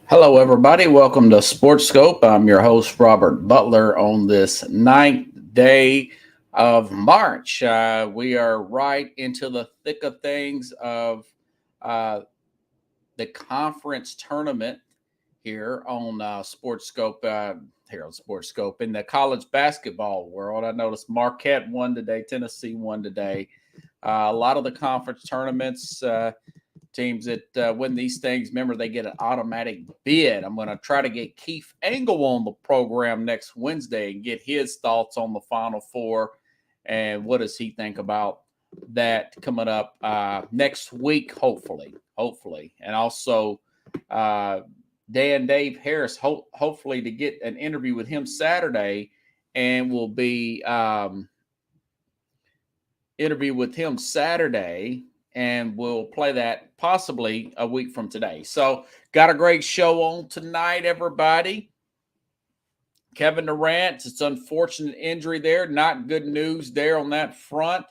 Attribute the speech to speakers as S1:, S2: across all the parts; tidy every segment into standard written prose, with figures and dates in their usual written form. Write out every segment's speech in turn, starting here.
S1: Hello, everybody. Welcome to Sports Scope. I'm your host, Robert Butler, on this ninth day of March. We are right into the thick of things of uh, the conference tournament here on Sports Scope. Here on Sports Scope in the college basketball world. I noticed Marquette won today, Tennessee won today. A lot of the conference tournaments. Teams that win these things, remember, they get an automatic bid. I'm going to try to get Keith Engel on the program next Wednesday and get his thoughts on the Final Four and what does he think about that coming up next week, hopefully. And also Dave Harris, hopefully to get an interview with him Saturday, and we'll be interview with him Saturday, and we'll play that possibly a week from today. So, got a great show on tonight, everybody. Kevin Durant, it's unfortunate injury there. Not good news there on that front.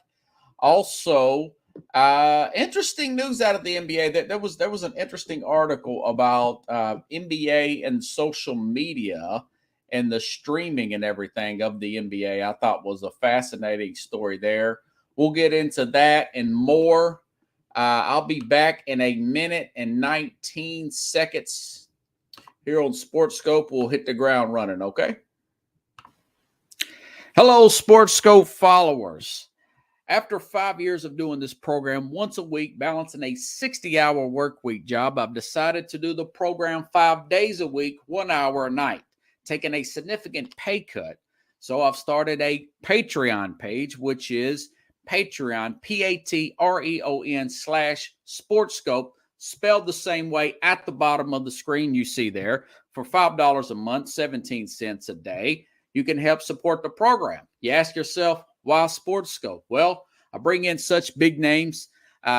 S1: Also, interesting news out of the NBA. That there was an interesting article about NBA and social media and the streaming and everything of the NBA. I thought was a fascinating story there. We'll get into that and more. I'll be back in a minute and 19 seconds here on Sports Scope. We'll hit the ground running, okay? Hello, Sports Scope followers. After 5 years of doing this program once a week, balancing a 60-hour work week job, I've decided to do the program 5 days a week, 1 hour a night, taking a significant pay cut. So I've started a Patreon page, which is Patreon, Patreon/SportsScope, spelled the same way at the bottom of the screen you see there. For $5 a month, 17 cents a day, you can help support the program. You ask yourself, why Sports Scope? Well, I bring in such big names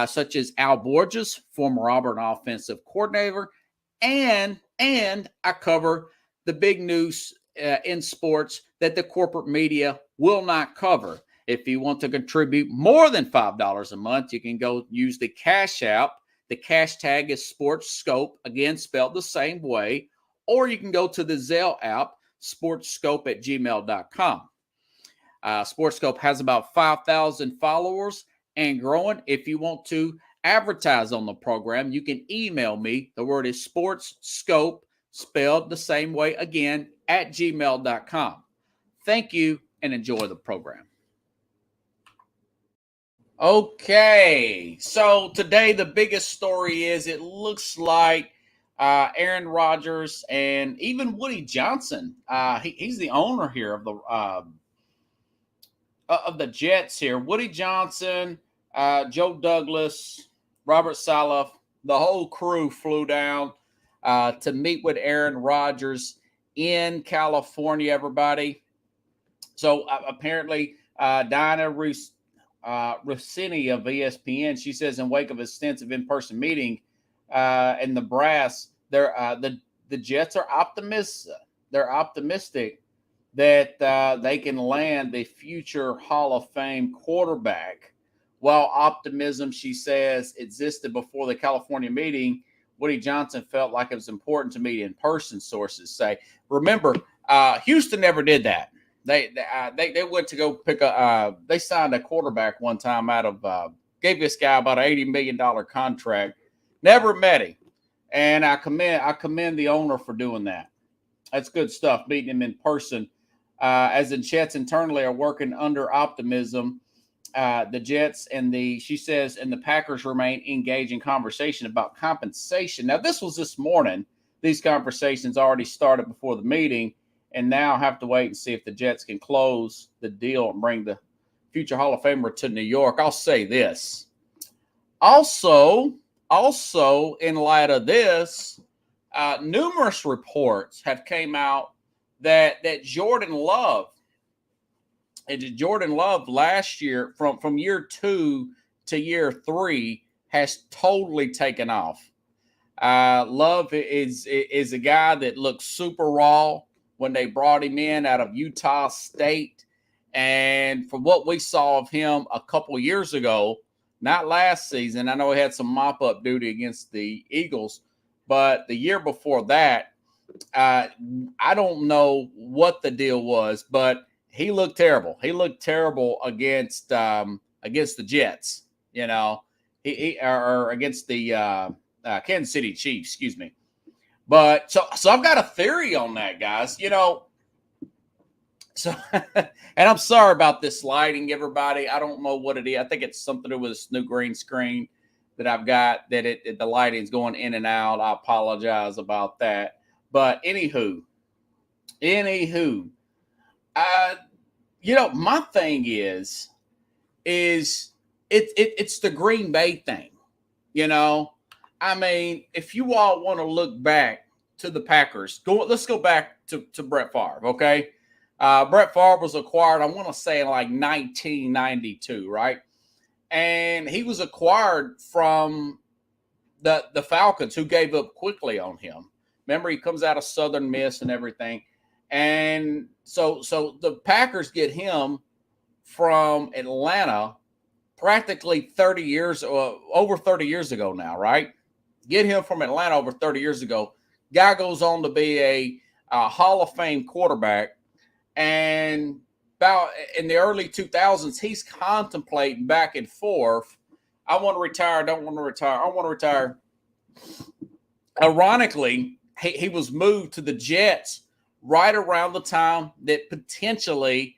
S1: such as Al Borges, former Auburn offensive coordinator, and I cover the big news in sports that the corporate media will not cover. If you want to contribute more than $5 a month, you can go use the Cash App. The cash tag is Sports Scope, again, spelled the same way. Or you can go to the Zelle app, sportscope@gmail.com. SportsScope has about 5,000 followers and growing. If you want to advertise on the program, you can email me. The word is SportsScope, spelled the same way again, @gmail.com. Thank you and enjoy the program. Okay, so today the biggest story is it looks like Aaron Rodgers and even Woody Johnson. He's the owner here of the Jets here. Woody Johnson, Joe Douglas, Robert Saleh, the whole crew flew down to meet with Aaron Rodgers in California, everybody. So apparently, Diana Rossini of ESPN, she says in wake of extensive in-person meeting in the brass, the Jets are optimistic. They're optimistic that they can land the future Hall of Fame quarterback. While optimism, she says, existed before the California meeting, Woody Johnson felt like it was important to meet in person, sources say. Remember, Houston never did that. They went to go pick they signed a quarterback one time out of, gave this guy about an $80 million contract. Never met him. And I commend the owner for doing that. That's good stuff, meeting him in person. As the Jets internally are working under optimism, the Jets she says, and the Packers remain engaged in conversation about compensation. Now, this was this morning. These conversations already started before the meeting, and now have to wait and see if the Jets can close the deal and bring the future Hall of Famer to New York. I'll say this. Also, in light of this, numerous reports have came out that Jordan Love last year from year 2 to year 3 has totally taken off. Love is a guy that looks super raw when they brought him in out of Utah State. And from what we saw of him a couple years ago, not last season, I know he had some mop-up duty against the Eagles, But the year before that, I don't know what the deal was, but he looked terrible. He looked terrible against the Jets. Or against the Kansas City Chiefs. Excuse me. But so I've got a theory on that, guys. So and I'm sorry about this lighting, everybody. I don't know what it is. I think it's something to do with this new green screen that I've got. That the lighting's going in and out. I apologize about that. But anywho, my thing is it's the Green Bay thing. I mean, if you all want to look back to the Packers, let's go back to Brett Favre, okay? Brett Favre was acquired, I want to say, in like 1992, right? And he was acquired from the Falcons, who gave up quickly on him. Remember, he comes out of Southern Miss and everything. And so the Packers get him from Atlanta practically over 30 years ago now, right? Get him from Atlanta over 30 years ago. Guy goes on to be a Hall of Fame quarterback. And about in the early 2000s, he's contemplating back and forth. I want to retire. I don't want to retire. I want to retire. Ironically, he was moved to the Jets right around the time that potentially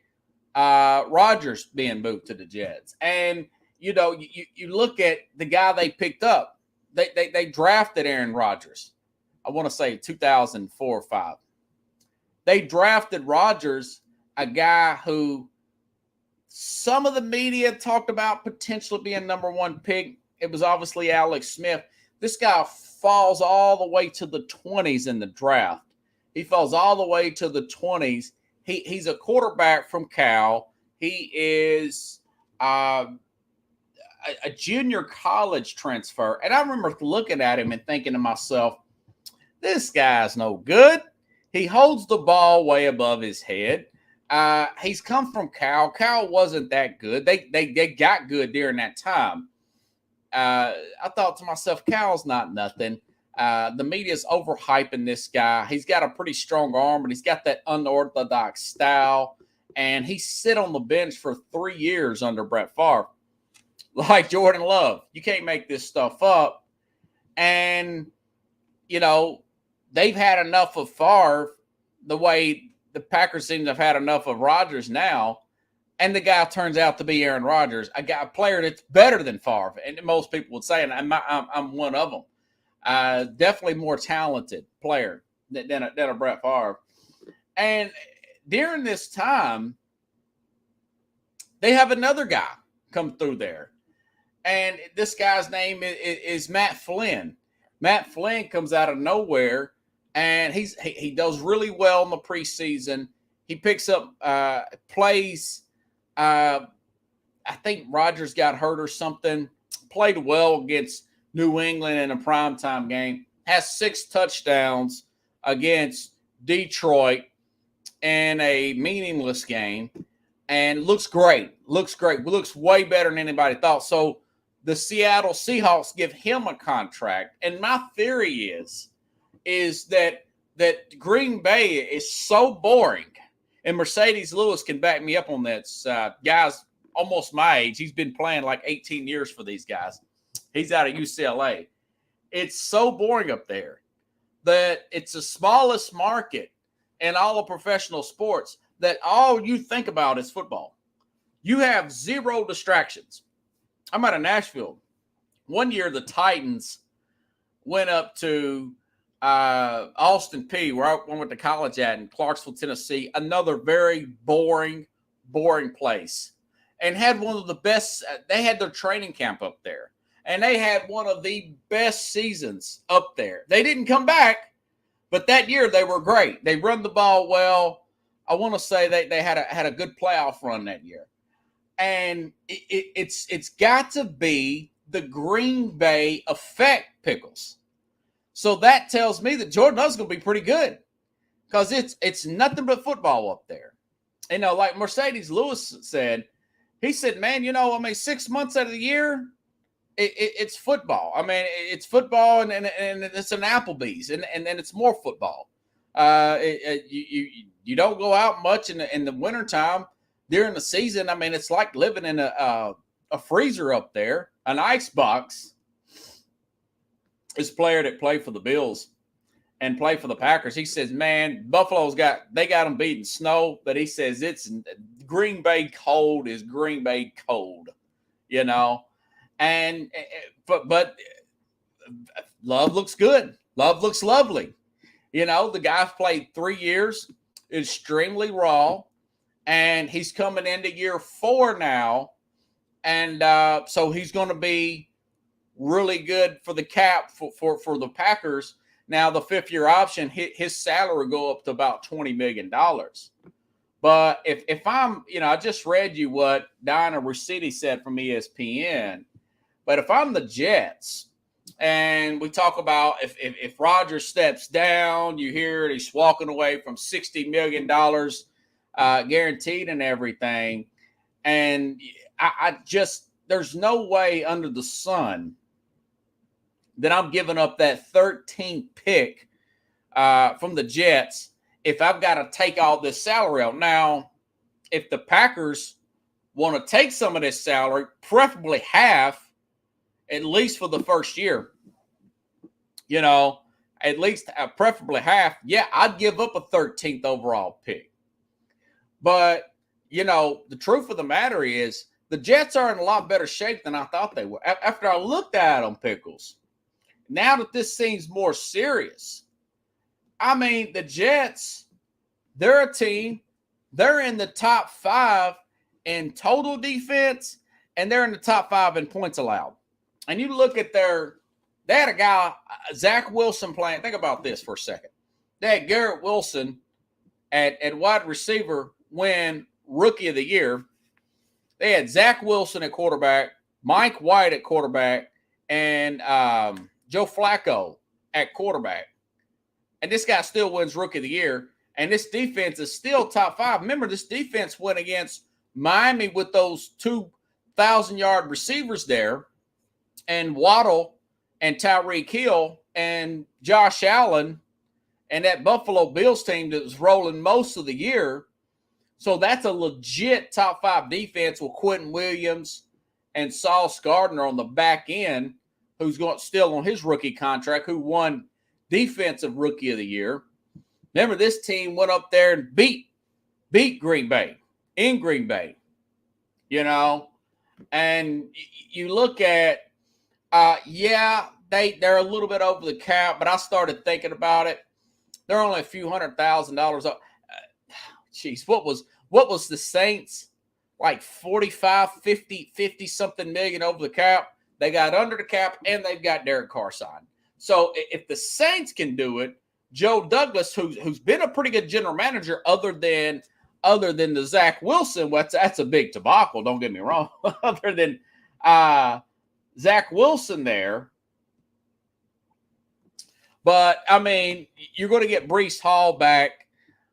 S1: Rodgers being moved to the Jets. And, you look at the guy they picked up. They drafted Aaron Rodgers. I want to say 2004 or 5. They drafted Rodgers, a guy who some of the media talked about potentially being number 1 pick. It was obviously Alex Smith. This guy falls all the way to the 20s in the draft. He falls all the way to the 20s. He's a quarterback from Cal. He is a junior college transfer. And I remember looking at him and thinking to myself, this guy's no good. He holds the ball way above his head. He's come from Cal. Cal wasn't that good. They got good during that time. I thought to myself, Cal's not nothing. The media's overhyping this guy. He's got a pretty strong arm, but he's got that unorthodox style. And he sit on the bench for 3 years under Brett Favre. Like Jordan Love. You can't make this stuff up. And, they've had enough of Favre the way the Packers seem to have had enough of Rodgers now. And the guy turns out to be Aaron Rodgers, a player that's better than Favre. And most people would say, and I'm one of them. Definitely more talented player than a Brett Favre. And during this time, they have another guy come through there. And this guy's name is Matt Flynn. Matt Flynn comes out of nowhere, and he does really well in the preseason. He picks up plays. I think Rodgers got hurt or something. Played well against New England in a primetime game. Has 6 touchdowns against Detroit in a meaningless game. And looks great. Looks way better than anybody thought. So the Seattle Seahawks give him a contract. And my theory is that Green Bay is so boring. And Mercedes Lewis can back me up on this. Guy's almost my age. He's been playing like 18 years for these guys. He's out of UCLA. It's so boring up there that it's the smallest market in all of professional sports that all you think about is football. You have 0 distractions. I'm out of Nashville. One year, the Titans went up to Austin Peay, where I went to college at, in Clarksville, Tennessee. Another very boring place. And had one of the best. They had their training camp up there. And they had one of the best seasons up there. They didn't come back, but that year they were great. They run the ball well. I want to say they had a good playoff run that year. And it's got to be the Green Bay effect, Pickles. So that tells me that Jordan Love's going to be pretty good, because it's nothing but football up there. Like Mercedes Lewis said, he said, man, 6 months out of the year, it's football. I mean, it's football, and it's an Applebee's, and then it's more football. You don't go out much in the wintertime during the season. I mean, it's like living in a freezer up there, an ice box. This player that played for the Bills and played for the Packers, he says, man, Buffalo's got them beating snow, but he says it's Green Bay cold is Green Bay cold, you know. And but Love looks good. Love looks lovely. You know, the guy's played 3 years, extremely raw, and he's coming into year 4 now. And so he's going to be really good for the cap for the Packers. Now, the 5th-year option, his salary will go up to about $20 million. But if I'm, you know, I just read you what Diana Rossetti said from ESPN. But if I'm the Jets, and we talk about if Rodgers steps down, you hear it, he's walking away from $60 million guaranteed and everything. And I just, there's no way under the sun that I'm giving up that 13th pick from the Jets if I've got to take all this salary out. Now, if the Packers want to take some of this salary, preferably half, at least for the first year, you know, at least preferably half, yeah, I'd give up a 13th overall pick. But, you know, the truth of the matter is the Jets are in a lot better shape than I thought they were. After I looked at them, Pickles, now that this seems more serious, I mean, the Jets, they're a team. They're in the top 5 in total defense, and they're in the top 5 in points allowed. And you look at they had a guy, Zach Wilson, playing. Think about this for a second. They had Garrett Wilson at wide receiver win Rookie of the Year. They had Zach Wilson at quarterback, Mike White at quarterback, and Joe Flacco at quarterback. And this guy still wins Rookie of the Year. And this defense is still top 5. Remember, this defense went against Miami with those 2,000-yard receivers there, and Waddle and Tyreek Hill and Josh Allen and that Buffalo Bills team that was rolling most of the year. So that's a legit top 5 defense with Quentin Williams and Sauce Gardner on the back end, who's still on his rookie contract, who won Defensive Rookie of the Year. Remember, this team went up there and beat Green Bay in Green Bay, you know. And you look at, they're a little bit over the cap, but I started thinking about it. They're only a few $100,000 up. Jeez, what was the Saints, like 45, 50 something million over the cap? They got under the cap, and they've got Derek Carr signed. So if the Saints can do it, Joe Douglas, who's been a pretty good general manager, other than the Zach Wilson, that's a big debacle. Don't get me wrong. Other than Zach Wilson there, but I mean, you're going to get Breece Hall back,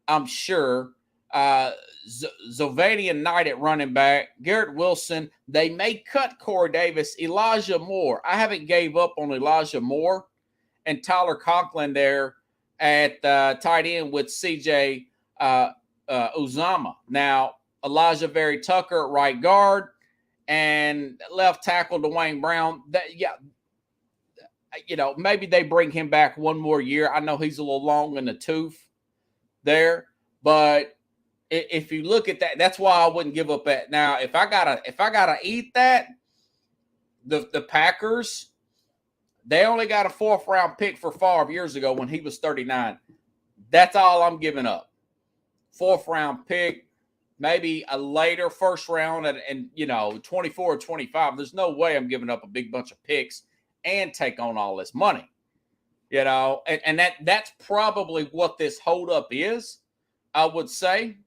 S1: I'm sure. Zovanian Knight at running back, Garrett Wilson. They may cut Corey Davis, Elijah Moore. I haven't gave up on Elijah Moore, and Tyler Conklin there at tight end with CJ Uzama. Now, Elijah Very Tucker at right guard, and left tackle Dwayne Brown. Maybe they bring him back one more year. I know he's a little long in the tooth there, but if you look at that, that's why I wouldn't give up that. Now, if I gotta eat that, the Packers, they only got a 4th round pick for Favre years ago when he was 39. That's all I'm giving up. 4th round pick, maybe a later 1st round, and 24 or 25. There's no way I'm giving up a big bunch of picks and take on all this money. And that's probably what this holdup is, I would say.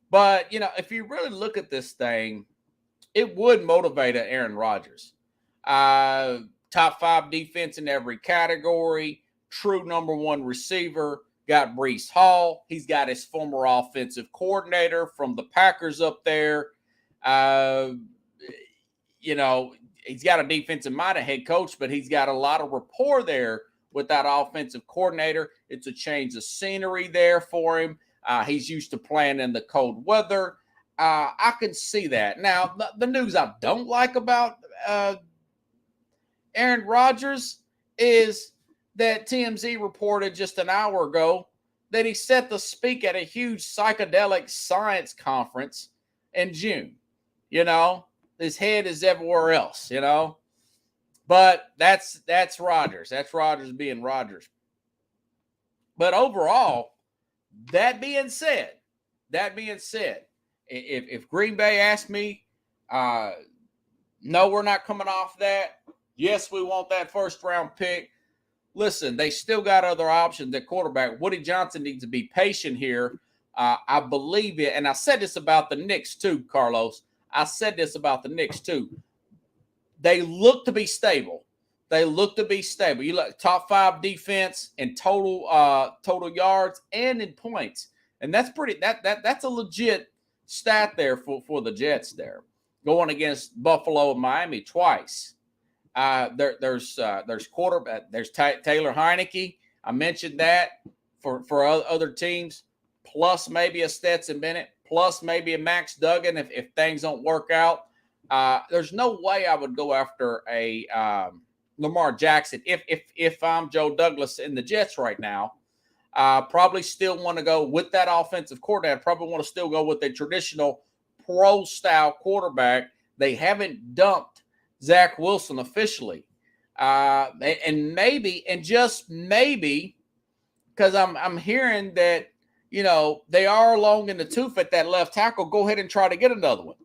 S1: But, if you really look at this thing, it would motivate an Aaron Rodgers. Top 5 defense in every category, true number 1 receiver, got Breece Hall. He's got his former offensive coordinator from the Packers up there. he's got a defensive-minded head coach, but he's got a lot of rapport there with that offensive coordinator. It's a change of scenery there for him. He's used to playing in the cold weather. I can see that. Now, the news I don't like about Aaron Rodgers is that TMZ reported just an hour ago that he's set to speak at a huge psychedelic science conference in June. You know, his head is everywhere else, you know. But that's Rodgers. That's Rodgers being Rodgers. But overall, that being said, if Green Bay asked me, no, we're not coming off that. Yes, we want that first round pick. Listen, they still got other options at quarterback. Woody Johnson needs to be patient here. I believe it. And I said this about the Knicks too, Carlos. I said this about the Knicks too. They look to be stable. You look top 5 defense in total yards and in points. And that's that's a legit stat there for the Jets there. Going against Buffalo and Miami twice. There's quarterback. There's Taylor Heineke. I mentioned that for other teams, plus maybe a Stetson Bennett, plus maybe a Max Duggan if things don't work out. There's no way I would go after a Lamar Jackson if I'm Joe Douglas in the Jets right now. Probably still want to go with that offensive coordinator. Probably want to still go with a traditional pro-style quarterback. They haven't dumped Zach Wilson officially. And just maybe, because I'm hearing that, you know, they are long in the tooth at that left tackle, go ahead and try to get another one.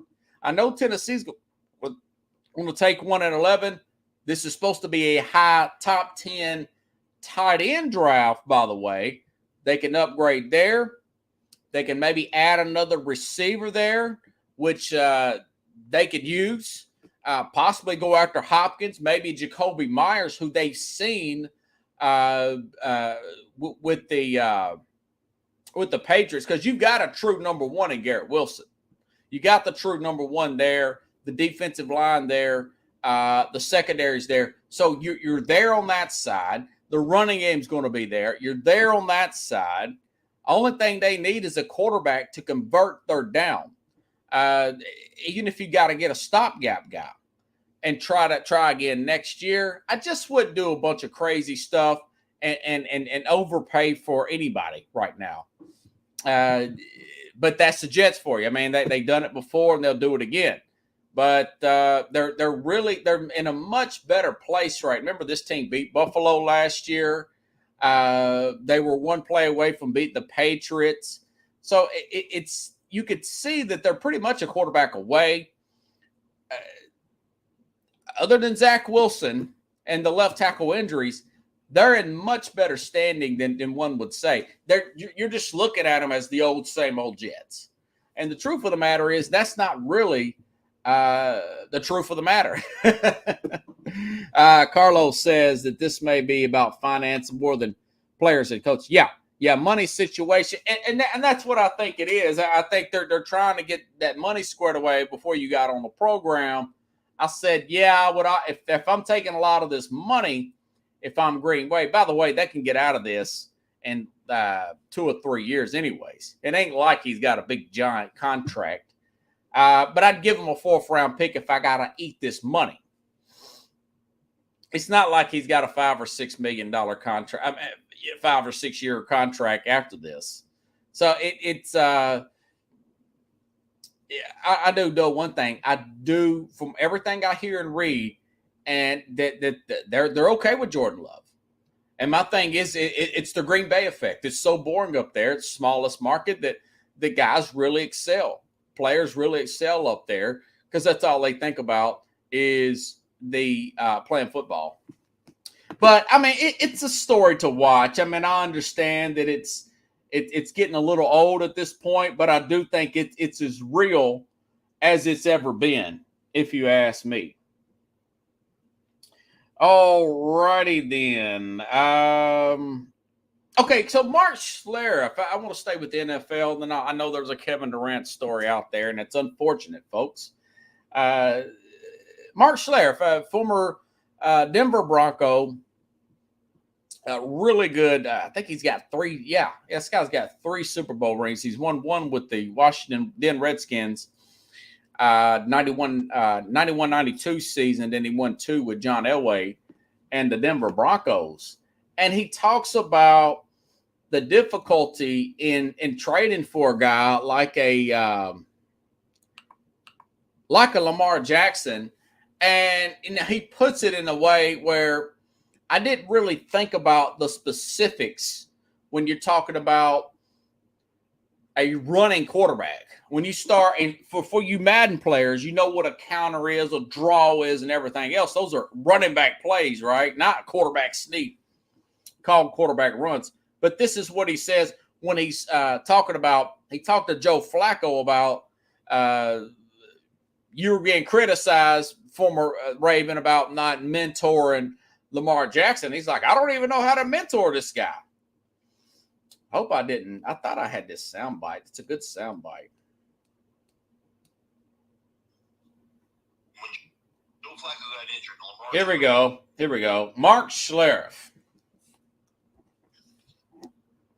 S1: I know Tennessee's going to take one at 11. This is supposed to be a high top 10 tight end draft, by the way. They can upgrade there. They can maybe add another receiver there, which they could use. Possibly go after Hopkins, maybe Jacoby Myers, who they've seen with the Patriots, because you've got a true number one in Garrett Wilson. You got the true number one there, the defensive line there, the secondary's there. So you're there on that side. The running game's going to be there. You're there on that side. Only thing they need is a quarterback to convert third down. Even if you got to get a stopgap guy and try again next year, I just wouldn't do a bunch of crazy stuff and overpay for anybody right now. But that's the Jets for you. I mean, they've done it before and they'll do it again. But they're in a much better place, right? Remember, this team beat Buffalo last year. They were one play away from beating the Patriots. So it's you could see that they're pretty much a quarterback away. Other than Zach Wilson and the left tackle injuries, they're in much better standing than one would say. You're just looking at them as the same old Jets. And the truth of the matter is that's not really the truth of the matter. Carlos says that this may be about finance more than players and coaches. Yeah, money situation, and that's what I think it is. I think they're trying to get that money squared away before you got on the program. I said, if I'm taking a lot of this money, if I'm Green Bay, by the way, they can get out of this in 2 or 3 years anyways. It ain't like he's got a big giant contract. But I'd give him a 4th round pick if I got to eat this money. It's not like he's got a $5 or $6 million contract, 5 or 6 year contract after this. So it's I do know one thing. I do, from everything I hear and read, and that they're okay with Jordan Love. And my thing is, it's the Green Bay effect. It's so boring up there. It's the smallest market that the guys really excel. Players really excel up there because that's all they think about is the playing football. But I mean, it's a story to watch. I mean, I understand that it's getting a little old at this point, but I do think it's as real as it's ever been, if you ask me. All righty then. Okay, so Mark Schlereth, I want to stay with the NFL. Then I know there's a Kevin Durant story out there, and it's unfortunate, folks. Mark Schlereth, former Denver Bronco, really good. I think he's got 3. Yeah, this guy's got 3 Super Bowl rings. He's won 1 with the Washington Redskins, 91-92 season. Then he won 2 with John Elway and the Denver Broncos. And he talks about the difficulty in trading for a guy like a Lamar Jackson. And he puts it in a way where I didn't really think about the specifics when you're talking about a running quarterback. When you start, and for you Madden players, you know what a counter is, a draw is, and everything else. Those are running back plays, right? Not quarterback sneak, called quarterback runs. But this is what he says when he's talking about, he talked to Joe Flacco about you were being criticized, former Raven, about not mentoring Lamar Jackson. He's like, I don't even know how to mentor this guy. Hope I didn't. I thought I had this sound bite. It's a good sound bite.
S2: Joe Flacco got injured.
S1: Here we go. Mark Schlereth.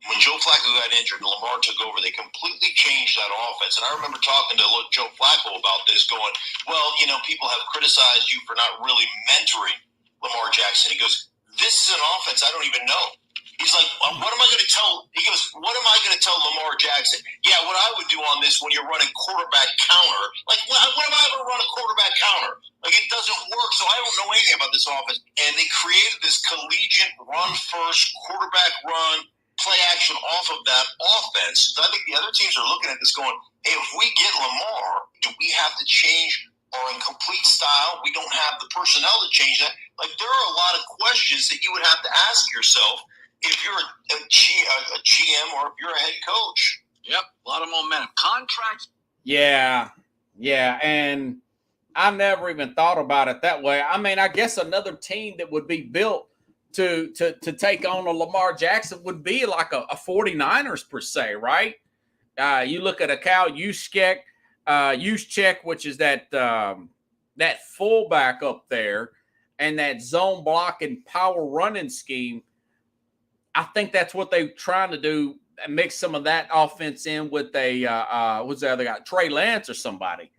S2: When Joe Flacco got injured and Lamar took over, they completely changed that offense. And I remember talking to Joe Flacco about this, going, well, people have criticized you for not really mentoring Lamar Jackson. He goes, this is an offense I don't even know. He's like, what am I going to tell? He goes, what am I going to tell Lamar Jackson? Yeah, what I would do on this when you're running quarterback counter. Like, when am I going to run a quarterback counter? Like, it doesn't work, so I don't know anything about this offense. And they created this collegiate run-first, quarterback run, play action off of that offense. So I think the other teams are looking at this going, hey, if we get Lamar, do we have to change our incomplete style? We don't have the personnel to change that. Like, there are a lot of questions that you would have to ask yourself if you're a GM or if you're a head coach.
S3: Yep, a lot of momentum. Contracts.
S1: Yeah, and I never even thought about it that way. I mean, I guess another team that would be built to take on a Lamar Jackson would be like a 49ers per se, right? You look at a Kyle Juszczyk, which is that fullback up there, and that zone blocking power running scheme. I think that's what they're trying to do, and mix some of that offense in with what's the other guy, Trey Lance or somebody.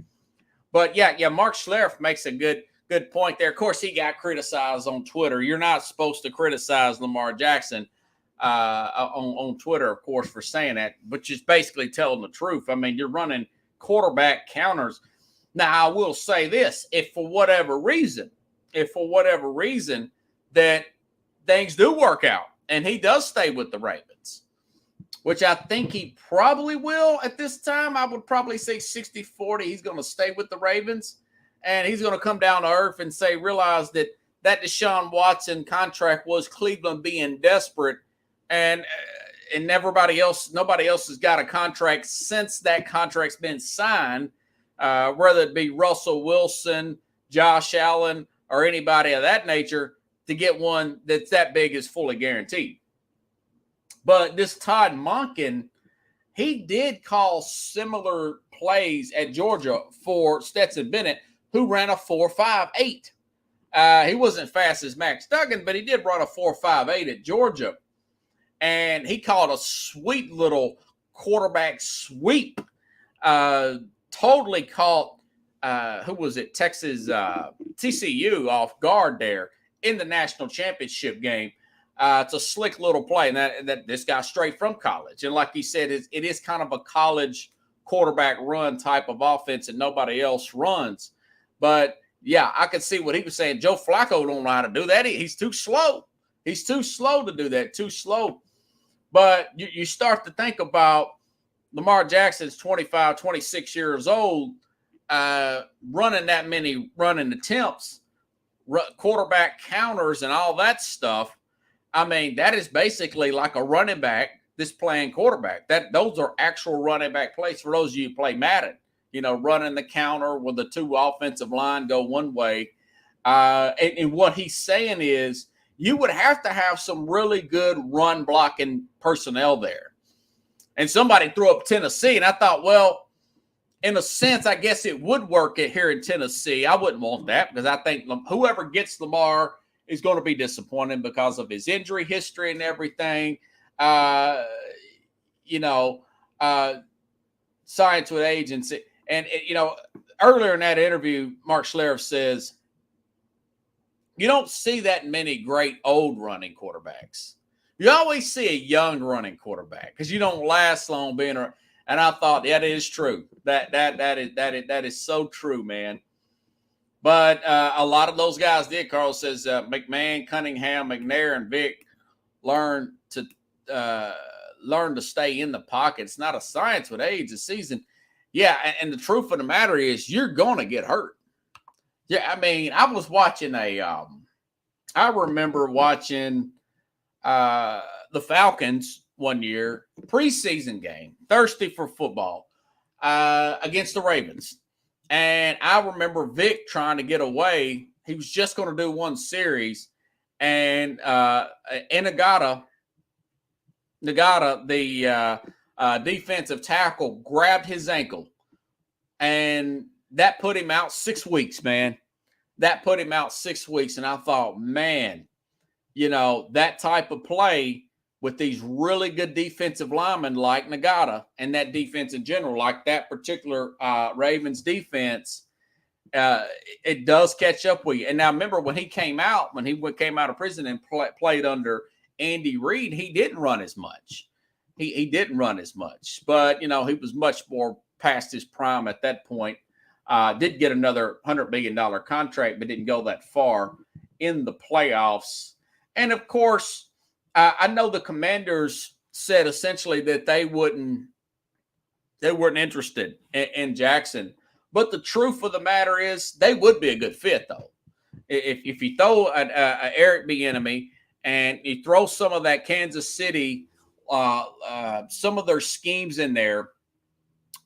S1: But yeah, Mark Schlereth makes a good point there. Of course, he got criticized on Twitter. You're not supposed to criticize Lamar Jackson on Twitter, of course, for saying that, but just basically telling the truth. I mean, you're running quarterback counters. Now, I will say this: if for whatever reason that things do work out, and he does stay with the Ravens, which I think he probably will at this time. I would probably say 60-40. He's going to stay with the Ravens, and he's going to come down to earth and realize that Deshaun Watson contract was Cleveland being desperate, and nobody else has got a contract since that contract's been signed, whether it be Russell Wilson, Josh Allen, or anybody of that nature, to get one that's that big is fully guaranteed. But this Todd Monken, he did call similar plays at Georgia for Stetson Bennett, who ran a 4.58. He wasn't fast as Max Duggan, but he did run a 4.58 at Georgia. And he called a sweet little quarterback sweep. Totally caught, Texas, TCU off guard there in the national championship game. It's a slick little play, and that this guy straight from college. And like he said, it is kind of a college quarterback run type of offense that nobody else runs. But, yeah, I could see what he was saying. Joe Flacco don't know how to do that. He's too slow. He's too slow to do that, too slow. But you start to think about Lamar Jackson's 25, 26 years old, running that many running attempts, quarterback counters and all that stuff. I mean, that is basically like a running back that's playing quarterback. Those are actual running back plays for those of you who play Madden. Running the counter with the two offensive line go one way. And what he's saying is you would have to have some really good run blocking personnel there. And somebody threw up Tennessee, and I thought, well, in a sense, I guess it would work here in Tennessee. I wouldn't want that because I think whoever gets Lamar is going to be disappointed because of his injury history and everything. Science with agency. And, earlier in that interview, Mark Schlereth says, you don't see that many great old running quarterbacks. You always see a young running quarterback because you don't last long being around. And I thought, yeah, that is true. That is so true, man. But a lot of those guys did. Carl says McMahon, Cunningham, McNair, and Vic learn to stay in the pocket. It's not a science with age. The season, yeah. And the truth of the matter is, you're going to get hurt. Yeah, I mean, I was watching I remember watching the Falcons one year, preseason game, thirsty for football, against the Ravens. And I remember Vic trying to get away. He was just going to do one series. And Nagata, the defensive tackle, grabbed his ankle. And that put him out 6 weeks, man. That put him out 6 weeks. And I thought, man, that type of play with these really good defensive linemen like Nagata and that defense in general, like that particular Ravens defense, it does catch up with you. And now remember when he came out of prison and played under Andy Reid, he didn't run as much. He didn't run as much, but he was much more past his prime at that point. Did get another $100 million contract, but didn't go that far in the playoffs. And of course, I know the Commanders said essentially that they weren't interested in Jackson. But the truth of the matter is, they would be a good fit, though. If you throw an Eric Bieniemy and you throw some of that Kansas City, some of their schemes in there,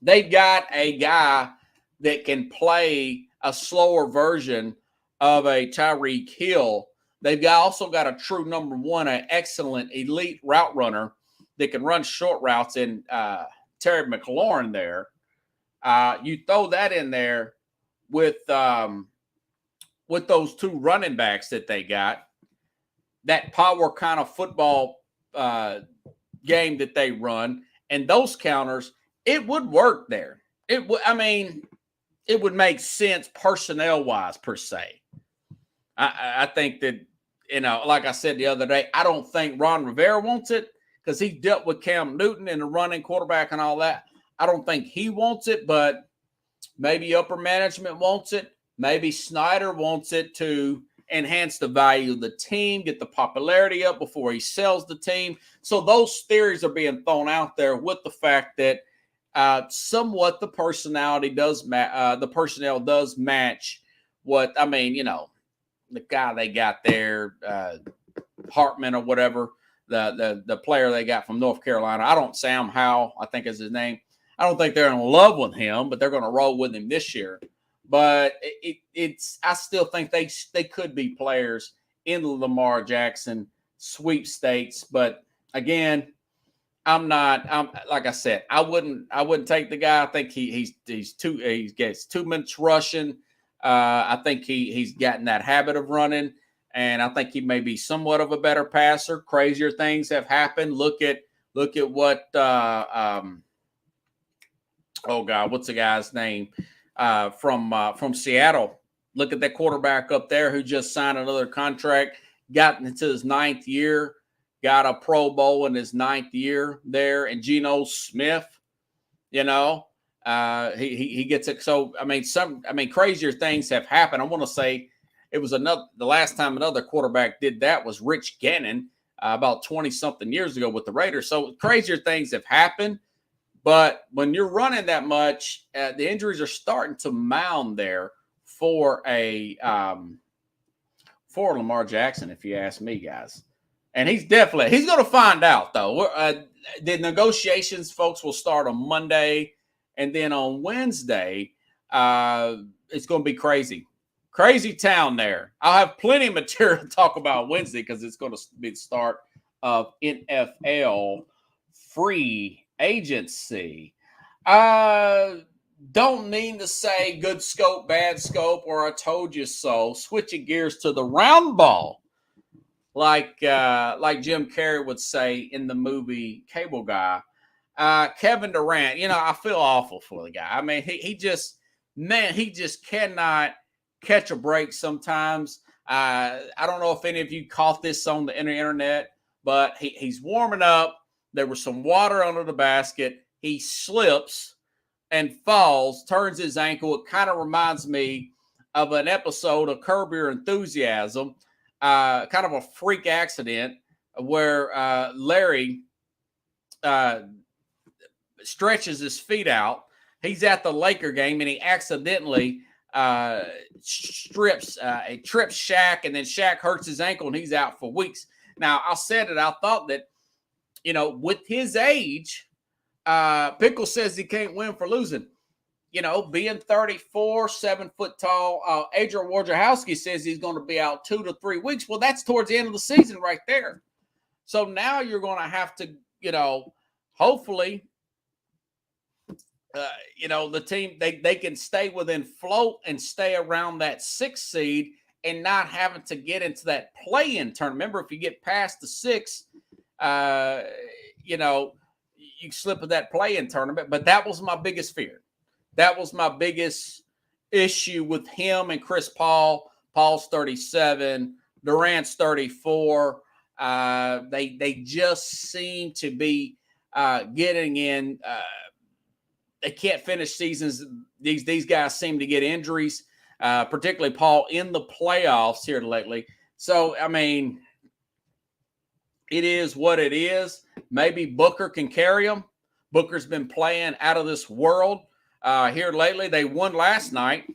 S1: they've got a guy that can play a slower version of a Tyreek Hill. They've also got a true number one, an excellent elite route runner that can run short routes in Terry McLaurin there. You throw that in there with those two running backs that they got, that power kind of football game that they run, and those counters, it would work there. It would make sense personnel-wise per se. I think that, like I said the other day, I don't think Ron Rivera wants it because he dealt with Cam Newton and the running quarterback and all that. I don't think he wants it, but maybe upper management wants it. Maybe Snyder wants it to enhance the value of the team, get the popularity up before he sells the team. So those theories are being thrown out there with the fact that somewhat the personnel does match what, the guy they got there, Hartman or whatever, the player they got from North Carolina. Sam Howell, I think is his name. I don't think they're in love with him, but they're going to roll with him this year. But I still think they could be players in the Lamar Jackson sweepstakes. But again, like I said, I wouldn't take the guy. I think he gets too much rushing. I think he's gotten that habit of running, and I think he may be somewhat of a better passer. Crazier things have happened. Look at what oh God, what's the guy's name from Seattle? Look at that quarterback up there who just signed another contract, got into his 9th year, got a Pro Bowl in his 9th year there, and Geno Smith, he gets it. So crazier things have happened. I want to say it was the last time another quarterback did that was Rich Gannon about 20-something years ago with the Raiders. So crazier things have happened. But when you're running that much, the injuries are starting to mound there for Lamar Jackson, if you ask me, guys. And he's going to find out, though. The negotiations, folks, will start on Monday. And then on Wednesday, it's going to be crazy. Crazy town there. I'll have plenty of material to talk about Wednesday because it's going to be the start of NFL free agency. don't mean to say good scope, bad scope, or I told you so. Switching gears to the round ball, like Jim Carrey would say in the movie Cable Guy. Kevin Durant, I feel awful for the guy. I mean, he just cannot catch a break sometimes. I don't know if any of you caught this on the internet, but he's warming up. There was some water under the basket. He slips and falls, turns his ankle. It kind of reminds me of an episode of Curb Your Enthusiasm, kind of a freak accident where Larry stretches his feet out. He's at the Laker game and he accidentally trips Shaq, and then Shaq hurts his ankle and he's out for weeks. Now, I said it. I thought that, with his age, Pickle says he can't win for losing. Being 34, 7 foot tall. Adrian Wojciechowski says he's going to be out 2 to 3 weeks. Well, that's towards the end of the season right there. So now you're going to have to, hopefully, the team, they can stay within float and stay around that 6th seed and not having to get into that play-in tournament. Remember, if you get past the 6, you slip of that play-in tournament. But that was my biggest fear. That was my biggest issue with him and Chris Paul. Paul's 37, Durant's 34. They just seem to be getting in. They can't finish seasons. These guys seem to get injuries, particularly Paul in the playoffs here lately. So, I mean, it is what it is. Maybe Booker can carry them. Booker's been playing out of this world here lately. They won last night.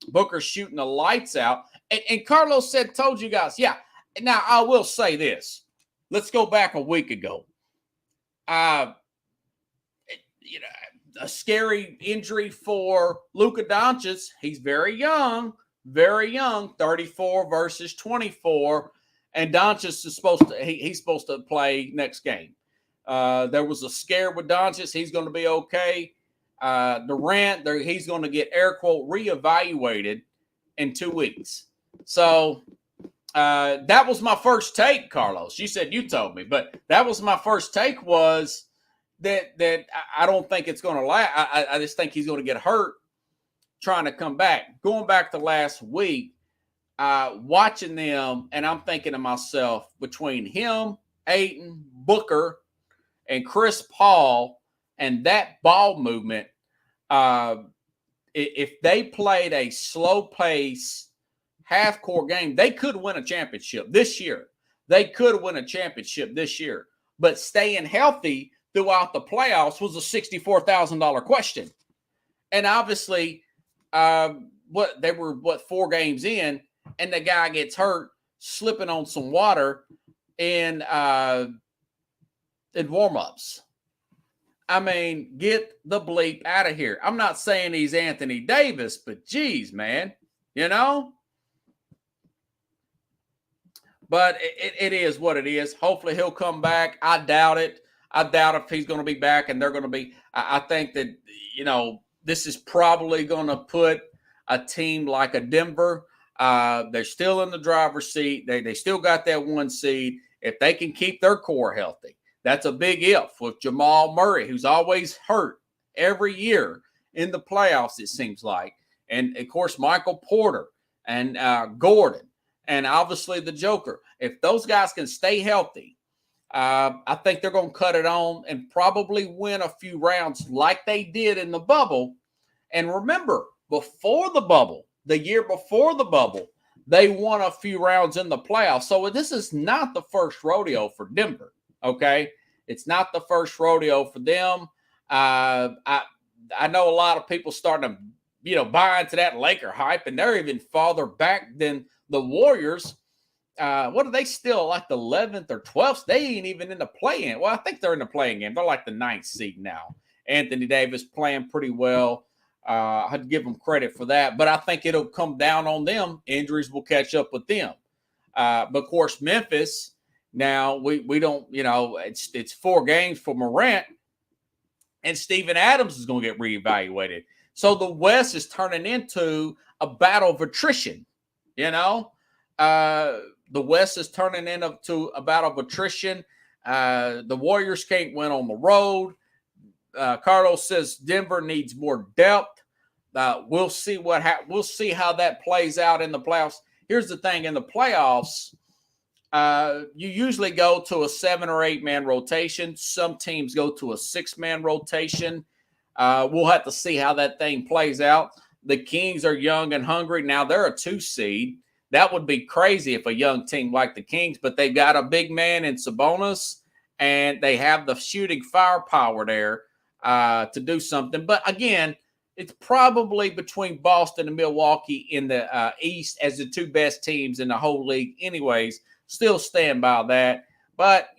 S1: Booker's shooting the lights out. And Carlos told you guys, yeah. Now, I will say this. Let's go back a week ago. A scary injury for Luka Doncic. He's very young, 34 versus 24. And Doncic is supposed to, he's supposed to play next game. There was a scare with Doncic. He's going to be okay. Durant, he's going to get air quote reevaluated in 2 weeks. So that was my first take, Carlos. You said you told me, but that was my first take was that I don't think it's going to last. I just think he's going to get hurt trying to come back. Going back to last week, watching them, and I'm thinking to myself, between him, Ayton, Booker, and Chris Paul, and that ball movement, if they played a slow pace, half-court game, they could win a championship this year. They could win a championship this year. But staying healthy throughout the playoffs was a $64,000 question. And obviously, they were 4 games in, and the guy gets hurt slipping on some water in warm-ups. I mean, get the bleep out of here. I'm not saying he's Anthony Davis, but geez, man, But it is what it is. Hopefully he'll come back. I doubt it. I doubt if he's going to be back and they're going to be. I think that, this is probably going to put a team like a Denver. They're still in the driver's seat. They still got that 1 seed. If they can keep their core healthy, that's a big if with Jamal Murray, who's always hurt every year in the playoffs, it seems like. And, of course, Michael Porter and Gordon. And obviously the Joker. If those guys can stay healthy, I think they're going to cut it on and probably win a few rounds like they did in the bubble. And remember, before the bubble, the year before the bubble, they won a few rounds in the playoffs. So this is not the first rodeo for Denver, okay? It's not the first rodeo for them. I know a lot of people starting to, buy into that Laker hype, and they're even farther back than the Warriors. What are they still, like the 11th or 12th? They ain't even in the play-in. Well, I think they're in the play-in game. They're like the 9th seed now. Anthony Davis playing pretty well. I'd give them credit for that. But I think it'll come down on them. Injuries will catch up with them. But, of course, Memphis, now we don't, it's 4 games for Morant. And Steven Adams is going to get reevaluated. So the West is turning into a battle of attrition. The West is turning into a battle of attrition. The Warriors can't win on the road. Carlos says Denver needs more depth. We'll see we'll see how that plays out in the playoffs. Here's the thing: in the playoffs, you usually go to a 7 or 8 man rotation. Some teams go to a 6-man rotation. We'll have to see how that thing plays out. The Kings are young and hungry. Now they're a 2 seed. That would be crazy if a young team like the Kings, but they've got a big man in Sabonis, and they have the shooting firepower there to do something. But again, it's probably between Boston and Milwaukee in the East as the 2 best teams in the whole league anyways. Still stand by that. But,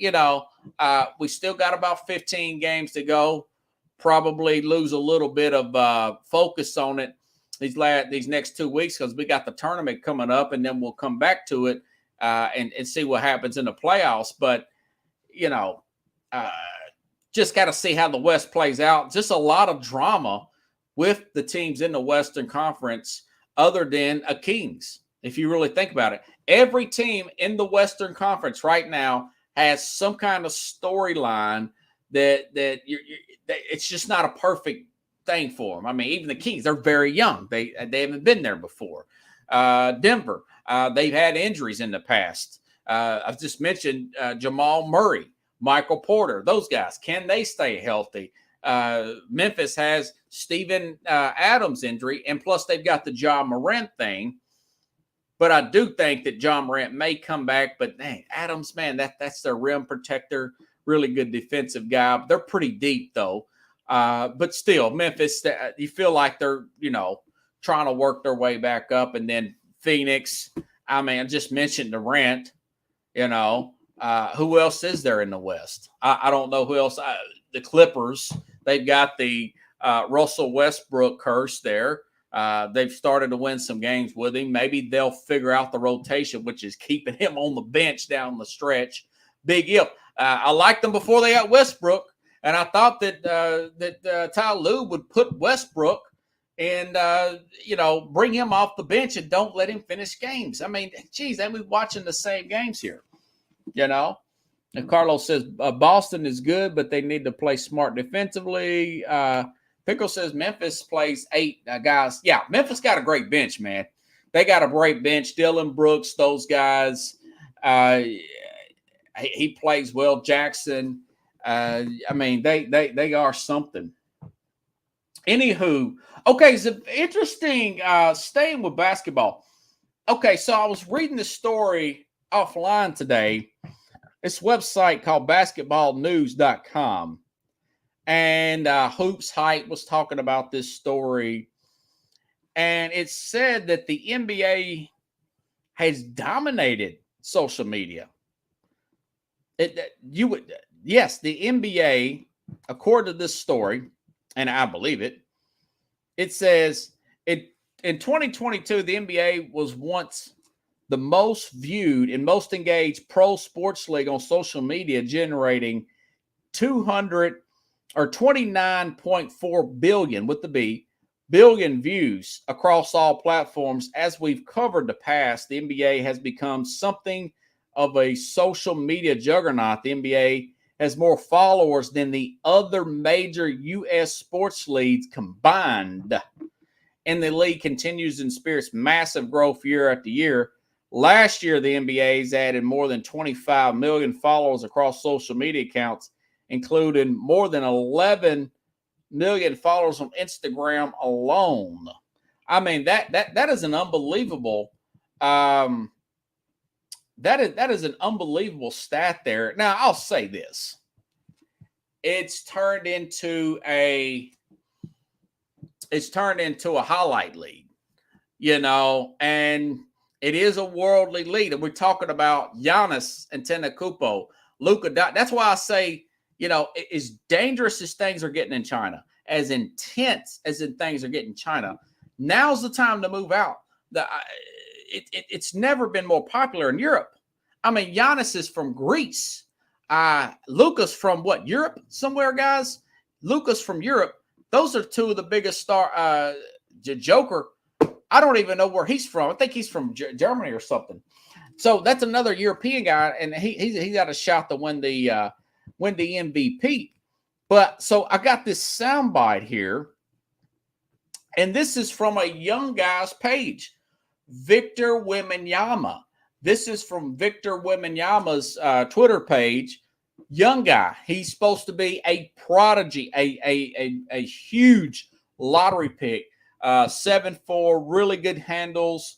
S1: we still got about 15 games to go. Probably lose a little bit of focus on it these next 2 weeks because we got the tournament coming up, and then we'll come back to it and see what happens in the playoffs. But, just got to see how the West plays out. Just a lot of drama with the teams in the Western Conference other than a Kings, if you really think about it. Every team in the Western Conference right now has some kind of storyline that it's just not a perfect thing for them. I mean, even the Kings, they're very young. They haven't been there before. Denver, they've had injuries in the past. I've just mentioned Jamal Murray, Michael Porter, those guys. Can they stay healthy? Memphis has Steven Adams injury, and plus they've got the Ja Morant thing. But I do think that Ja Morant may come back. But Adams, man, that's their rim protector, really good defensive guy. They're pretty deep though. But still, Memphis, you feel like they're trying to work their way back up. And then Phoenix, I just mentioned Durant. Who else is there in the West? I don't know who else. The Clippers, they've got the Russell Westbrook curse there. They've started to win some games with him. Maybe they'll figure out the rotation, which is keeping him on the bench down the stretch. Big if. I liked them before they got Westbrook, and I thought that Ty Lue would put Westbrook and bring him off the bench and don't let him finish games. Geez, we're watching the same games here. And Carlos says Boston is good, but they need to play smart defensively. Pickle says Memphis plays 8 guys. Yeah, Memphis got a great bench, man. They got a great bench. Dylan Brooks, those guys. He plays well. Jackson. They are something. Anywho, okay, so interesting. Staying with basketball. Okay, so I was reading the story offline today. This website called basketballnews.com. And Hoops Hype was talking about this story. And it said that the NBA has dominated social media. Yes, the NBA, according to this story, and I believe it, it says in 2022, the NBA was once the most viewed and most engaged pro sports league on social media, generating 29.4 billion with the B billion views across all platforms. As we've covered the past, the NBA has become something of a social media juggernaut. The NBA has more followers than the other major U.S. sports leagues combined. And the league continues and experiences massive growth year after year. Last year, the NBA's added more than 25 million followers across social media accounts, including more than 11 million followers on Instagram alone. That is an unbelievable that is an unbelievable stat there. Now, I'll say this. It's turned into a highlight league, and it is a worldly league. And we're talking about Giannis Antetokounmpo, Luka. That's why I say, as dangerous as things are getting in China, as intense as things are getting in China, now's the time to move out. It's never been more popular in Europe. Giannis is from Greece. Luka's from what? Europe somewhere, guys? Luka's from Europe. Those are two of the biggest star. Joker, I don't even know where he's from. I think he's from Germany or something. So that's another European guy, and he got a shot to win the MVP. But so I got this soundbite here, and this is from a young guy's page, Victor Wembanyama. This is from Victor Wembanyama's Twitter page. Young guy. He's supposed to be a prodigy, a huge lottery pick. 7'4", really good handles.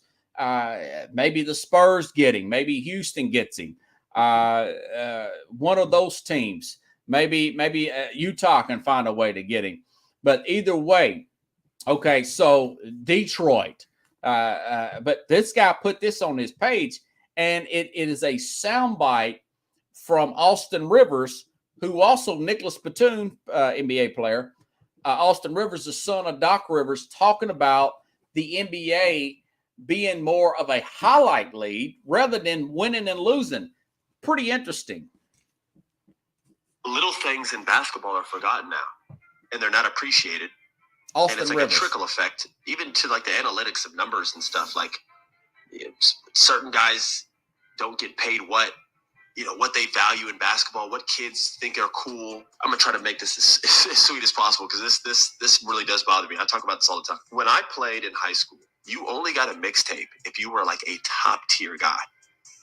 S1: Maybe the Spurs get him. Maybe Houston gets him. One of those teams. Maybe Utah can find a way to get him. But either way, okay, so Detroit. But this guy put this on his page, and it is a soundbite from Austin Rivers, who also Nicholas Batum, NBA player. Austin Rivers, the son of Doc Rivers, talking about the NBA being more of a highlight league rather than winning and losing. Pretty interesting.
S4: Little things in basketball are forgotten now, and they're not appreciated.
S1: Austin
S4: and it's like
S1: Rivers.
S4: A trickle effect, even to like the analytics of numbers and stuff. Like, certain guys don't get paid what they value in basketball, what kids think are cool. I'm gonna try to make this as sweet as possible, because this really does bother me. I talk about this all the time. When I played in high school, you only got a mixtape if you were like a top tier guy.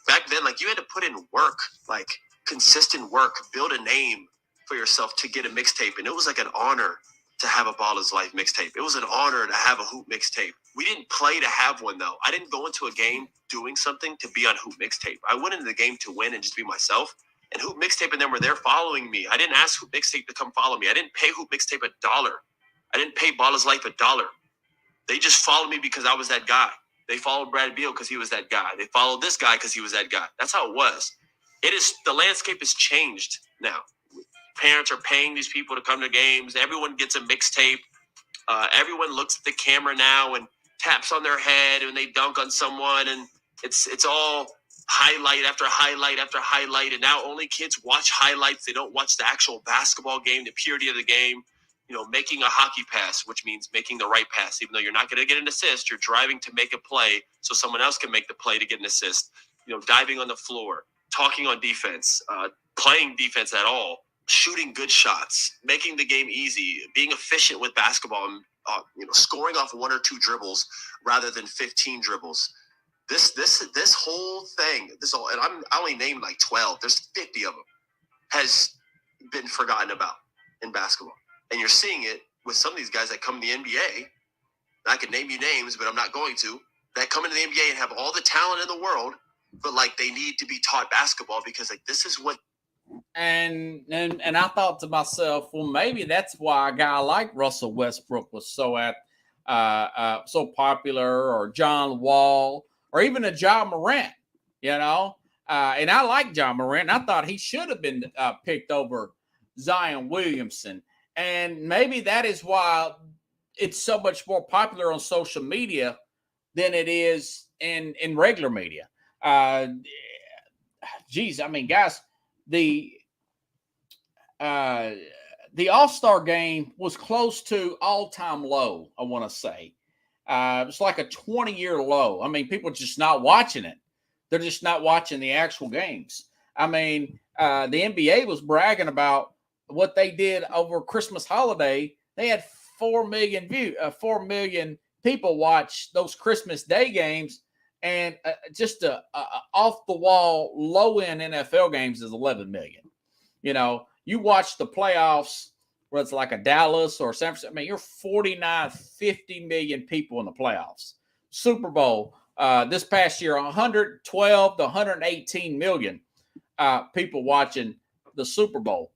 S4: Back then, like, you had to put in work, like consistent work, build a name for yourself to get a mixtape, and it was like an honor to have a Ballers Life mixtape. It was an honor to have a Hoop mixtape. We didn't play to have one, though. I didn't go into a game doing something to be on Hoop mixtape. I went into the game to win and just be myself. And Hoop mixtape and them were there following me. I didn't ask Hoop mixtape to come follow me. I didn't pay Hoop mixtape $1. I didn't pay Ballers Life $1. They just followed me because I was that guy. They followed Brad Beal because he was that guy. They followed this guy because he was that guy. That's how it was. The landscape has changed now. Parents are paying these people to come to games. Everyone gets a mixtape. Everyone looks at the camera now and taps on their head when they dunk on someone, and it's all highlight after highlight after highlight. And now only kids watch highlights. They don't watch the actual basketball game, the purity of the game. Making a hockey pass, which means making the right pass. Even though you're not going to get an assist, you're driving to make a play so someone else can make the play to get an assist. Diving on the floor, talking on defense, playing defense at all. Shooting good shots, making the game easy, being efficient with basketball, and scoring off 1 or 2 dribbles rather than 15 dribbles. This whole thing, and I only named like 12. There's 50 of them, has been forgotten about in basketball, and you're seeing it with some of these guys that come to the NBA. I could name you names, but I'm not going to. That come into the NBA and have all the talent in the world, but like they need to be taught basketball, because like this is what.
S1: And I thought to myself, well, maybe that's why a guy like Russell Westbrook was so popular, or John Wall, or even a John Morant, and I like John Morant. I thought he should have been picked over Zion Williamson, and maybe that is why it's so much more popular on social media than it is in regular media. Geez, I mean, guys. The All-Star game was close to all-time low, I want to say. It's like a 20-year low. I mean, people are just not watching it. They're just not watching the actual games. I mean, the NBA was bragging about what they did over Christmas holiday. They had 4 million people watch those Christmas Day games. And just a off-the-wall, low-end NFL games is 11 million. You watch the playoffs, where it's like a Dallas or San Francisco. I mean, you're 49, 50 million people in the playoffs. Super Bowl, this past year, 112 to 118 million people watching the Super Bowl.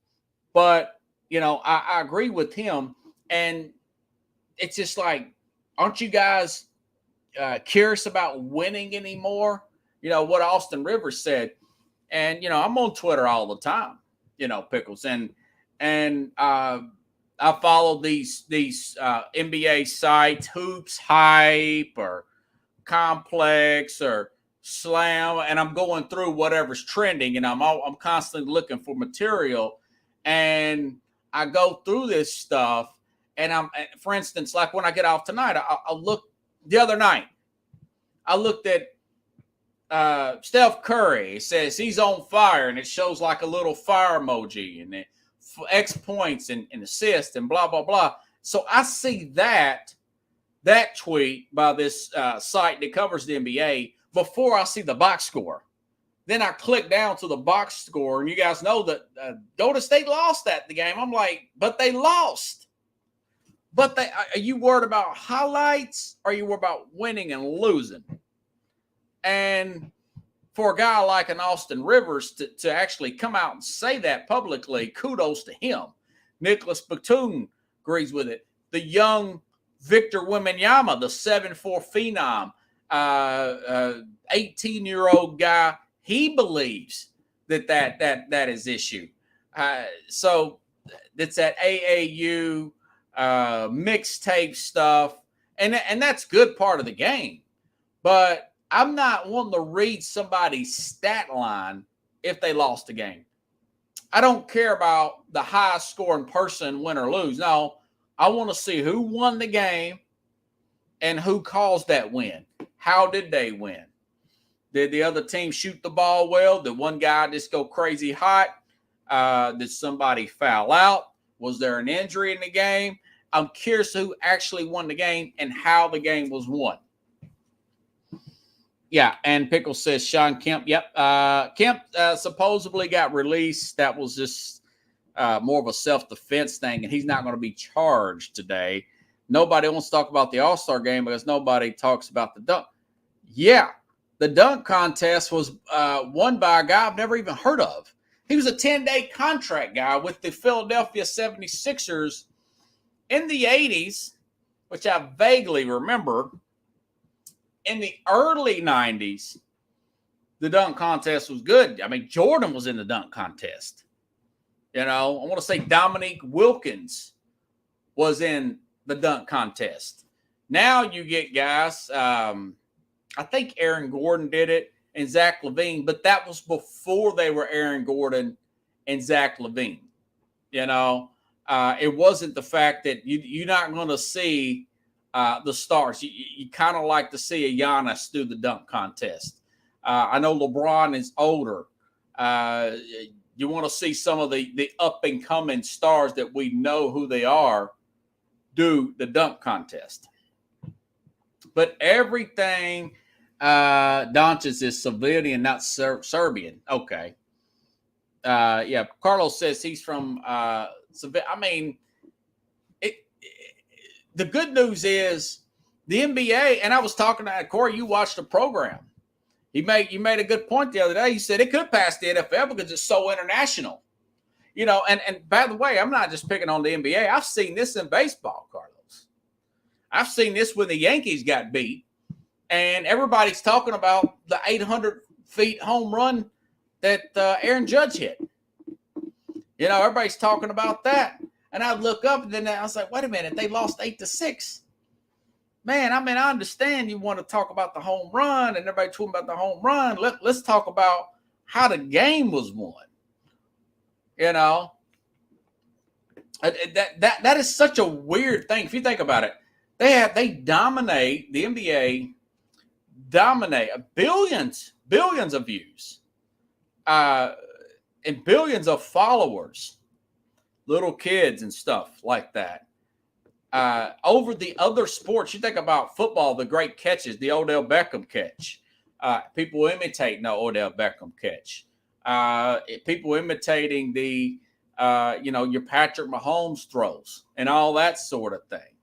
S1: But, I agree with him. And it's just like, aren't you guys curious about winning anymore? What Austin Rivers said. And I'm on Twitter all the time, Pickles, and I follow these NBA sites, Hoops Hype or Complex or Slam, and I'm going through whatever's trending, and I'm constantly looking for material, and I go through this stuff, And for instance, like when I get off tonight, I look the other night. I looked at Steph Curry. It says he's on fire, and it shows like a little fire emoji, and X points and assists and blah blah blah. So I see that tweet by this site that covers the NBA before I see the box score. Then I click down to the box score, and you guys know that Golden State lost the game. I'm like, but they lost. But are you worried about highlights? Or are you worried about winning and losing? And for a guy like an Austin Rivers to actually come out and say that publicly, kudos to him. Nicholas Batum agrees with it. The young Victor Wembanyama, the 7'4" phenom, 18-year-old guy, he believes that is issue. So it's that AAU mixtape stuff, and that's good part of the game. But I'm not wanting to read somebody's stat line if they lost the game. I don't care about the highest scoring person, win or lose. No, I want to see who won the game and who caused that win. How did they win? Did the other team shoot the ball well? Did one guy just go crazy hot? Did somebody foul out? Was there an injury in the game? I'm curious who actually won the game and how the game was won. Yeah, and Pickle says Sean Kemp. Yep, Kemp supposedly got released. That was just more of a self-defense thing, and he's not going to be charged today. Nobody wants to talk about the All-Star game because nobody talks about the dunk. Yeah, the dunk contest was won by a guy I've never even heard of. He was a 10-day contract guy with the Philadelphia 76ers in the 80s, which I vaguely remember. In the early 90s, the dunk contest was good. I mean, Jordan was in the dunk contest. You know, I want to say Dominique Wilkins was in the dunk contest. Now you get guys, I think Aaron Gordon did it and Zach LaVine, but that was before they were Aaron Gordon and Zach LaVine. You know, it wasn't the fact that you're not going to see the stars. You kind of like to see a Giannis do the dunk contest. I know LeBron is older. You want to see some of the up-and-coming stars that we know who they are do the dunk contest. But everything Doncic is Slovenian, not Serbian. Okay. Yeah, Carlos says he's from Slovenia. I mean, the good news is the NBA, and I was talking to Corey, you watched the program. You made a good point the other day. You said it could pass the NFL because it's so international. You know, and by the way, I'm not just picking on the NBA. I've seen this in baseball, Carlos. I've seen this when the Yankees got beat, and everybody's talking about the 800 feet home run that Aaron Judge hit. You know, everybody's talking about that. And I look up, and then I was like, wait a minute, they lost 8-6. Man, I mean, I understand you want to talk about the home run, and everybody talking about the home run. Let's talk about how the game was won. You know, that is such a weird thing. If you think about it, they dominate, the NBA dominate billions of views, and billions of followers. Little kids and stuff like that. Over the other sports, you think about football, the great catches, the Odell Beckham catch. People imitating the Odell Beckham catch. People imitating the, your Patrick Mahomes throws and all that sort of thing.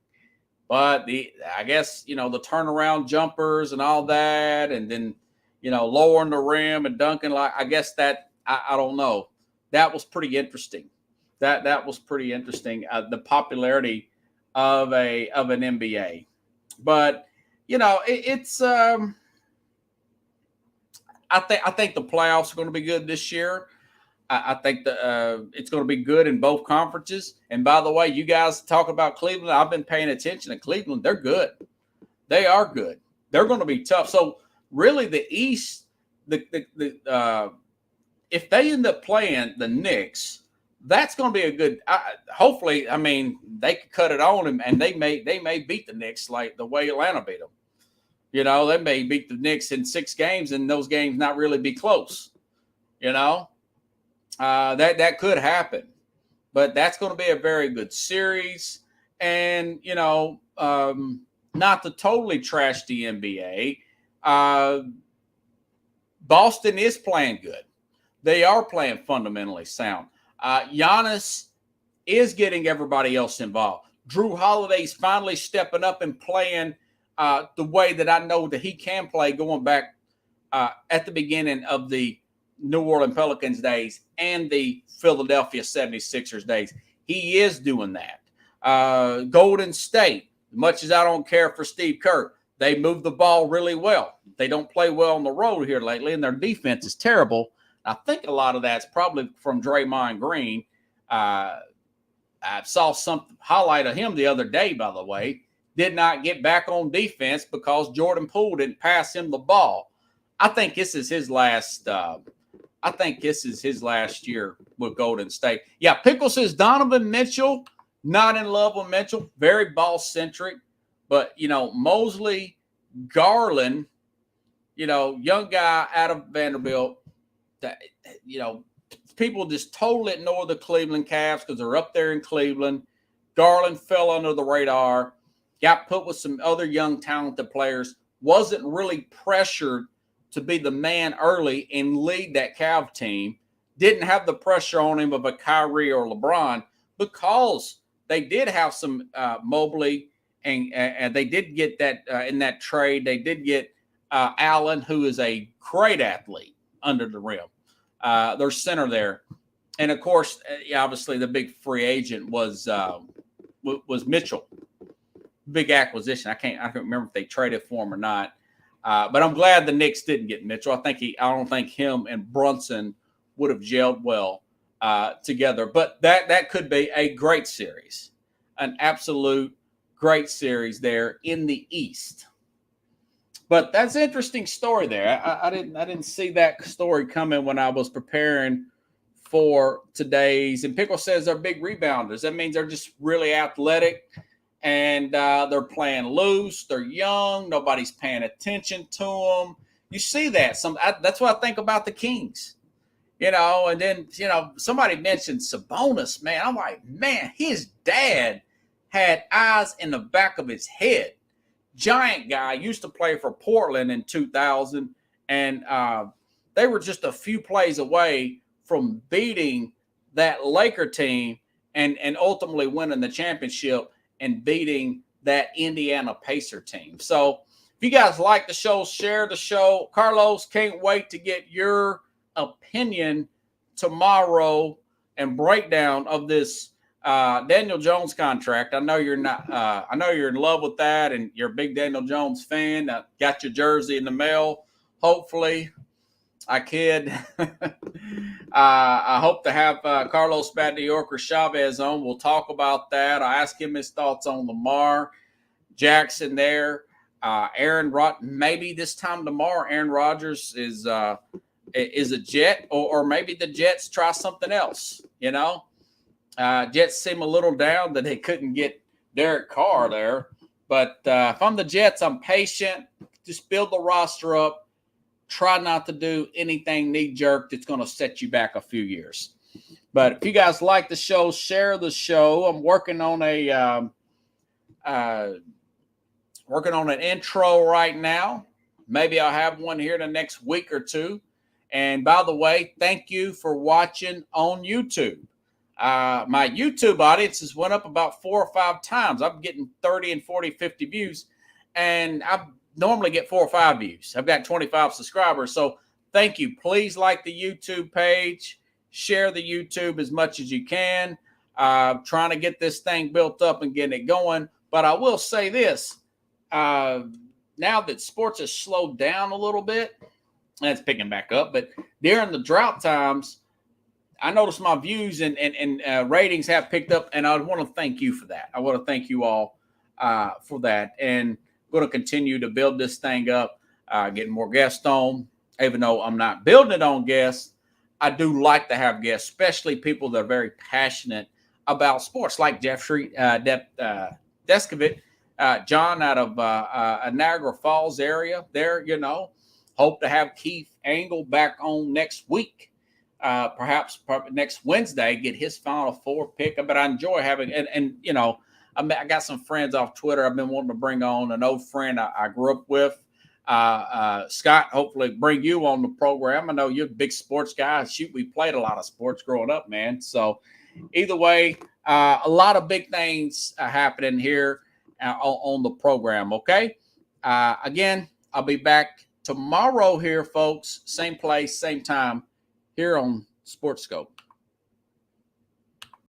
S1: But I guess, the turnaround jumpers and all that, and then, lowering the rim and dunking, I guess that, I don't know. That was pretty interesting. That was pretty interesting. The popularity of an NBA, but it's. I think the playoffs are going to be good this year. I think it's going to be good in both conferences. And by the way, you guys talk about Cleveland. I've been paying attention to Cleveland. They're good. They are good. They're going to be tough. So really, the East, if they end up playing the Knicks, that's going to be a good. Hopefully, I mean, they could cut it on him, and they may beat the Knicks like the way Atlanta beat them. You know, they may beat the Knicks in 6 games, and those games not really be close. You know, that could happen, but that's going to be a very good series. And you know, not to totally trash the NBA, Boston is playing good. They are playing fundamentally sound. Giannis is getting everybody else involved. Drew Holiday's finally stepping up and playing the way that I know that he can play, going back at the beginning of the New Orleans Pelicans days and the Philadelphia 76ers days. He is doing that. Golden State, much as I don't care for Steve Kerr, they move the ball really well. They don't play well on the road here lately, and their defense is terrible. I think a lot of that's probably from Draymond Green. I saw some highlight of him the other day, by the way. Did not get back on defense because Jordan Poole didn't pass him the ball. I think this is his last. I think this is his last year with Golden State. Yeah, Pickle says Donovan Mitchell, not in love with Mitchell, very ball centric, but you know Mosley, Garland, you know, young guy out of Vanderbilt. That, you know, people just totally ignore the Cleveland Cavs because they're up there in Cleveland. Garland fell under the radar, got put with some other young talented players, wasn't really pressured to be the man early and lead that Cav team, didn't have the pressure on him of a Kyrie or LeBron because they did have some Mobley and they did get that in that trade. They did get Allen, who is a great athlete under the rim. Their center there. And of course, obviously the big free agent was Mitchell. Big acquisition. I can't remember if they traded for him or not. But I'm glad the Knicks didn't get Mitchell. I don't think him and Brunson would have gelled well together. But that could be a great series, an absolute great series there in the East. But that's an interesting story there. I didn't see that story coming when I was preparing for today's. And Pickle says they're big rebounders. That means they're just really athletic. And they're playing loose. They're young. Nobody's paying attention to them. You see that. That's what I think about the Kings. You know, and then, you know, somebody mentioned Sabonis, man. I'm like, man, his dad had eyes in the back of his head. Giant guy, used to play for Portland in 2000. And they were just a few plays away from beating that Laker team and ultimately winning the championship and beating that Indiana Pacer team. So if you guys like the show, share the show. Carlos, can't wait to get your opinion tomorrow and breakdown of this Daniel Jones contract. I know you're not. I know you're in love with that, and you're a big Daniel Jones fan. I got your jersey in the mail. Hopefully, I kid. I hope to have Carlos Bad New Yorker Chavez on. We'll talk about that. I'll ask him his thoughts on Lamar Jackson there. Aaron maybe this time tomorrow, Aaron Rodgers is a Jet, or maybe the Jets try something else. You know, Jets seem a little down that they couldn't get Derek Carr there. But if I'm the Jets, I'm patient. Just build the roster up. Try not to do anything knee-jerk that's going to set you back a few years. But if you guys like the show, share the show. I'm working on an intro right now. Maybe I'll have one here in the next week or two. And by the way, thank you for watching on YouTube. My YouTube audience has went up about 4 or 5 times. I'm getting 30 and 40, 50 views. And I normally get 4 or 5 views. I've got 25 subscribers. So thank you. Please like the YouTube page. Share the YouTube as much as you can. Trying to get this thing built up and getting it going. But I will say this. Now that sports has slowed down a little bit, and it's picking back up, but during the drought times, I noticed my views and ratings have picked up, and I want to thank you for that. I want to thank you all for that, and going to continue to build this thing up, getting more guests on, even though I'm not building it on guests. I do like to have guests, especially people that are very passionate about sports, like Jeffrey Deskovich, John out of Niagara Falls area there, hope to have Keith Angle back on next week. Perhaps next Wednesday, get his Final Four pick. But I enjoy having, and I got some friends off Twitter I've been wanting to bring on. An old friend I grew up with, Scott, hopefully bring you on the program. I know you're a big sports guy. Shoot, we played a lot of sports growing up, man. So either way, a lot of big things happening here on the program, okay? Again, I'll be back tomorrow here, folks. Same place, same time here on Sports Scope.